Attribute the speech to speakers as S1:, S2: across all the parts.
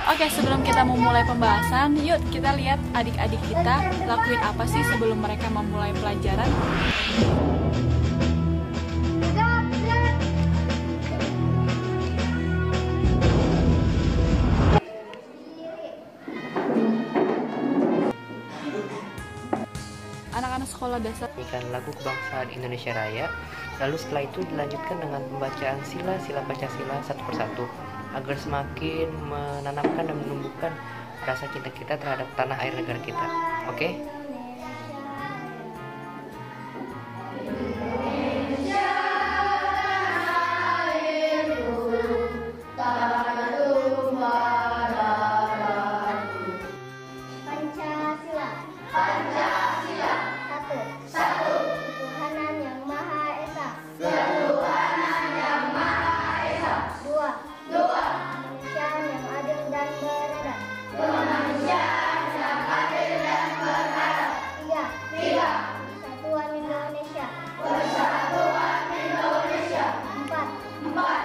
S1: Oke, sebelum kita memulai pembahasan, yuk kita lihat adik-adik kita lakuin apa sih sebelum mereka memulai pelajaran. Anak-anak sekolah dasar
S2: Nyanyikan lagu kebangsaan Indonesia Raya. Lalu setelah itu dilanjutkan dengan pembacaan sila-sila Pancasila satu persatu agar semakin menanamkan dan menumbuhkan rasa cinta kita terhadap tanah air negara kita. Oke?
S3: Pancasila. Pancasila. Satu. Satu. Ketuhanan yang Maha Esa. Ketuhanan yang Maha Esa. Dua. Dua. Kemanusiaan yang adil dan beradab. Kemanusiaan yang adil dan beradab. Tiga. Tiga. Persatuan Indonesia. Persatuan Indonesia. Empat. Empat.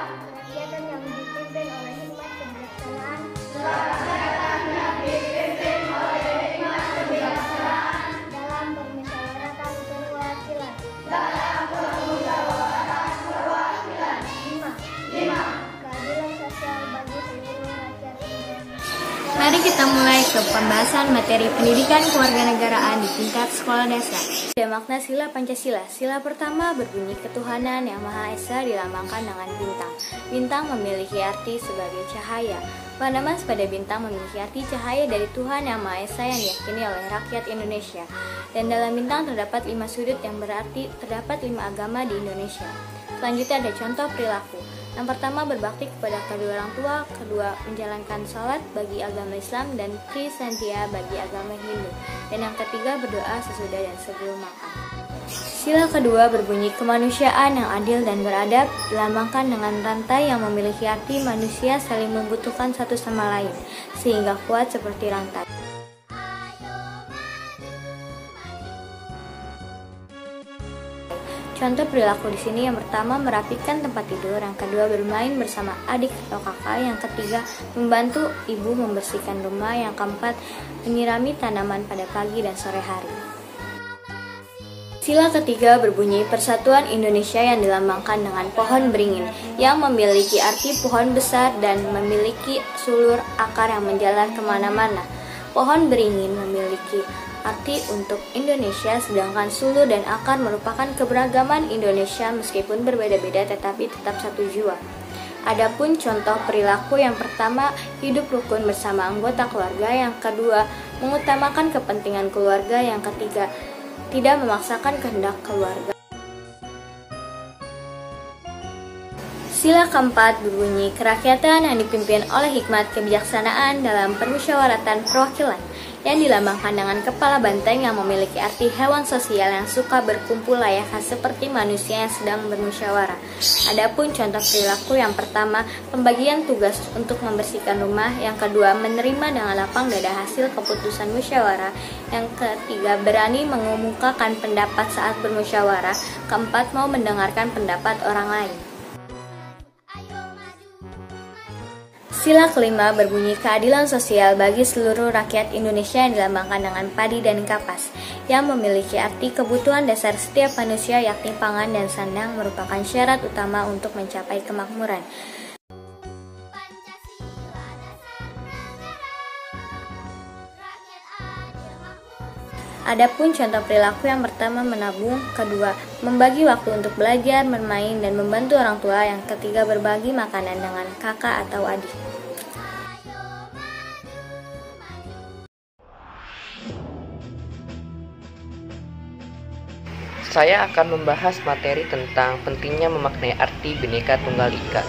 S3: Kerakyatan yang dipimpin oleh hikmat kebijaksanaan. Kerakyatan yang dipimpin oleh hikmat kebijaksanaan dalam permusyawaratan perwakilan. Dalam permusyawaratan perwakilan. Lima. Lima. Keadilan sosial bagi seluruh rakyat Indonesia.
S4: Mari kita mulai ke pembahasan materi pendidikan kewarganegaraan di tingkat sekolah dasar. Ada makna sila Pancasila. Sila pertama berbunyi ketuhanan yang Maha Esa dilambangkan dengan bintang. Bintang memiliki arti sebagai cahaya. Penanaman pada bintang memiliki arti cahaya dari Tuhan yang Maha Esa yang diyakini oleh rakyat Indonesia. Dan dalam bintang terdapat 5 sudut yang berarti terdapat 5 agama di Indonesia. Selanjutnya ada contoh perilaku. Yang pertama berbakti kepada kedua orang tua, kedua menjalankan sholat bagi agama Islam dan Trisantia bagi agama Hindu. Dan yang ketiga berdoa sesudah dan sebelum makan. Sila kedua berbunyi kemanusiaan yang adil dan beradab, dilambangkan dengan rantai yang memiliki arti manusia saling membutuhkan satu sama lain, sehingga kuat seperti rantai. Contoh perilaku di sini yang pertama merapikan tempat tidur, yang kedua bermain bersama adik atau kakak, yang ketiga membantu ibu membersihkan rumah, yang keempat menyirami tanaman pada pagi dan sore hari. Sila ketiga berbunyi Persatuan Indonesia yang dilambangkan dengan pohon beringin yang memiliki arti pohon besar dan memiliki sulur akar yang menjalar kemana-mana. Pohon beringin memiliki arti untuk Indonesia, sedangkan sulur dan akar merupakan keberagaman Indonesia meskipun berbeda-beda tetapi tetap satu jua. Adapun contoh perilaku yang pertama hidup rukun bersama anggota keluarga, yang kedua mengutamakan kepentingan keluarga, yang ketiga tidak memaksakan kehendak keluarga. Sila keempat berbunyi kerakyatan yang dipimpin oleh hikmat kebijaksanaan dalam permusyawaratan perwakilan, yang dilambangkan dengan kepala banteng yang memiliki arti hewan sosial yang suka berkumpul layaknya seperti manusia yang sedang bermusyawarah. Adapun contoh perilaku yang pertama pembagian tugas untuk membersihkan rumah, yang kedua menerima dengan lapang dada hasil keputusan musyawarah, yang ketiga berani mengemukakan pendapat saat bermusyawarah, keempat mau mendengarkan pendapat orang lain. Sila kelima berbunyi keadilan sosial bagi seluruh rakyat Indonesia yang dilambangkan dengan padi dan kapas, yang memiliki arti kebutuhan dasar setiap manusia yakni pangan dan sandang merupakan syarat utama untuk mencapai kemakmuran. Adapun contoh perilaku yang pertama menabung, kedua membagi waktu untuk belajar, bermain, dan membantu orang tua, yang ketiga berbagi makanan dengan kakak atau adik.
S2: Saya akan membahas materi tentang pentingnya memaknai arti Bhinneka Tunggal Ika.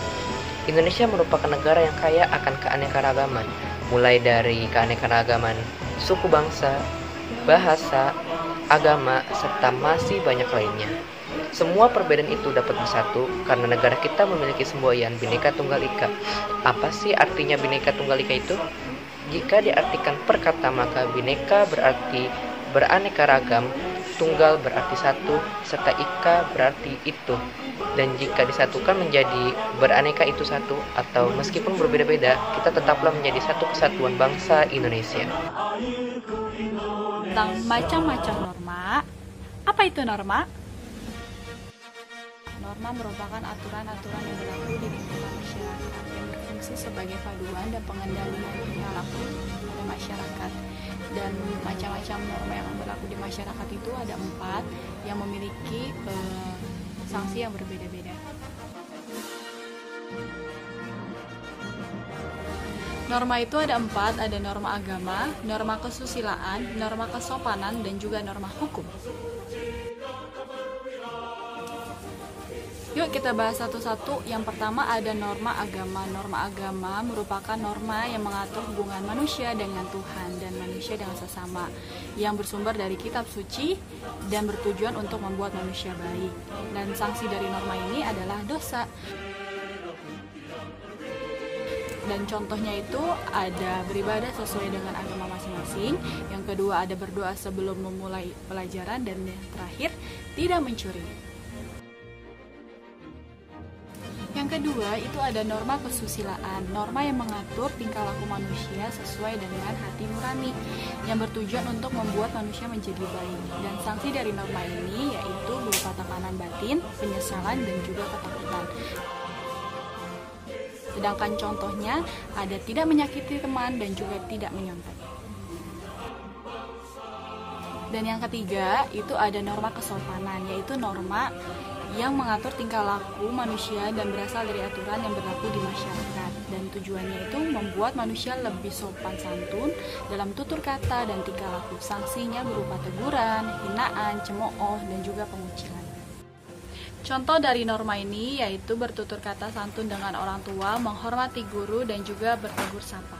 S2: Indonesia merupakan negara yang kaya akan keanekaragaman, mulai dari keanekaragaman suku bangsa, bahasa, agama, serta masih banyak lainnya. Semua perbedaan itu dapat bersatu karena negara kita memiliki semboyan Bhinneka Tunggal Ika. Apa sih artinya Bhinneka Tunggal Ika itu? Jika diartikan per kata, maka Bhinneka berarti beraneka ragam, tunggal berarti satu, serta ika berarti itu. Dan jika disatukan menjadi beraneka itu satu, atau meskipun berbeda-beda, kita tetaplah menjadi satu kesatuan bangsa Indonesia.
S1: Tentang macam-macam norma, apa itu norma? Norma merupakan aturan-aturan yang berlaku di lingkungan masyarakat yang berfungsi sebagai paduan dan pengendalian perilaku oleh masyarakat. Dan macam-macam norma yang berlaku di masyarakat itu ada 4 yang memiliki sanksi yang berbeda-beda. Norma itu ada 4, ada norma agama, norma kesusilaan, norma kesopanan, dan juga norma hukum. Yuk kita bahas satu-satu. Yang pertama ada norma agama. Norma agama merupakan norma yang mengatur hubungan manusia dengan Tuhan dan manusia dengan sesama, yang bersumber dari kitab suci dan bertujuan untuk membuat manusia baik. Dan sanksi dari norma ini adalah dosa. Dan contohnya itu ada beribadah sesuai dengan agama masing-masing. Yang kedua ada berdoa sebelum memulai pelajaran. Dan yang terakhir tidak mencuri. Yang kedua itu ada norma kesusilaan. Norma yang mengatur tingkah laku manusia sesuai dengan hati nurani, yang bertujuan untuk membuat manusia menjadi baik. Dan sanksi dari norma ini yaitu berupa tekanan batin, penyesalan, dan juga ketakutan. Sedangkan contohnya ada tidak menyakiti teman dan juga tidak menyontek. Dan yang ketiga itu ada norma kesopanan, yaitu norma yang mengatur tingkah laku manusia dan berasal dari aturan yang berlaku di masyarakat. Dan tujuannya itu membuat manusia lebih sopan santun dalam tutur kata dan tingkah laku. Sanksinya berupa teguran, hinaan, cemooh, dan juga pengucilan. Contoh dari norma ini yaitu bertutur kata santun dengan orang tua, menghormati guru, dan juga bertegur sapa.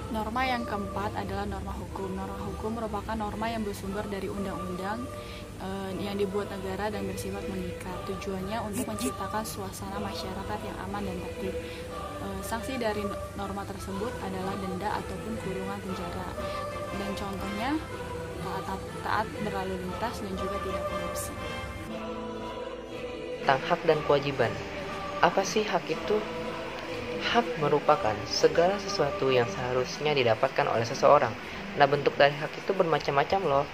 S1: Norma yang keempat adalah norma hukum. Norma hukum merupakan norma yang bersumber dari undang-undang yang dibuat negara dan bersifat mengikat. Tujuannya untuk menciptakan suasana masyarakat yang aman dan tertib. Sanksi dari norma tersebut adalah denda ataupun kurungan penjara. Dan contohnya taat berlalu lintas dan juga tidak korupsi.
S2: Tentang hak dan kewajiban. Apa sih hak itu? Hak merupakan segala sesuatu yang seharusnya didapatkan oleh seseorang. Nah, bentuk dari hak itu bermacam-macam loh.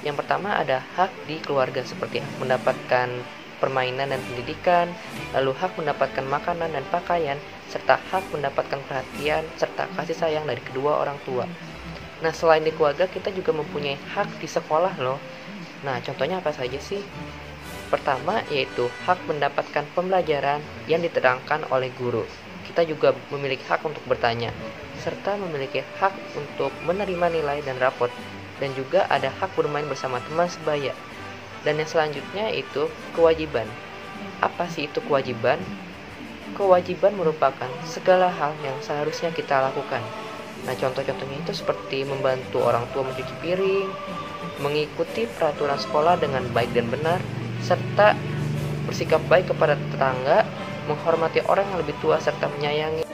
S2: Yang pertama ada hak di keluarga, seperti hak mendapatkan permainan dan pendidikan, lalu hak mendapatkan makanan dan pakaian, serta hak mendapatkan perhatian serta kasih sayang dari kedua orang tua. Nah, selain di keluarga, kita juga mempunyai hak di sekolah loh. Nah, contohnya apa saja sih? Pertama, yaitu hak mendapatkan pembelajaran yang diterangkan oleh guru. Kita juga memiliki hak untuk bertanya, serta memiliki hak untuk menerima nilai dan rapot. Dan juga ada hak bermain bersama teman sebaya. Dan yang selanjutnya itu kewajiban. Apa sih itu kewajiban? Kewajiban merupakan segala hal yang seharusnya kita lakukan. Nah, contoh-contohnya itu seperti membantu orang tua mencuci piring, mengikuti peraturan sekolah dengan baik dan benar, serta bersikap baik kepada tetangga, menghormati orang yang lebih tua, serta menyayangi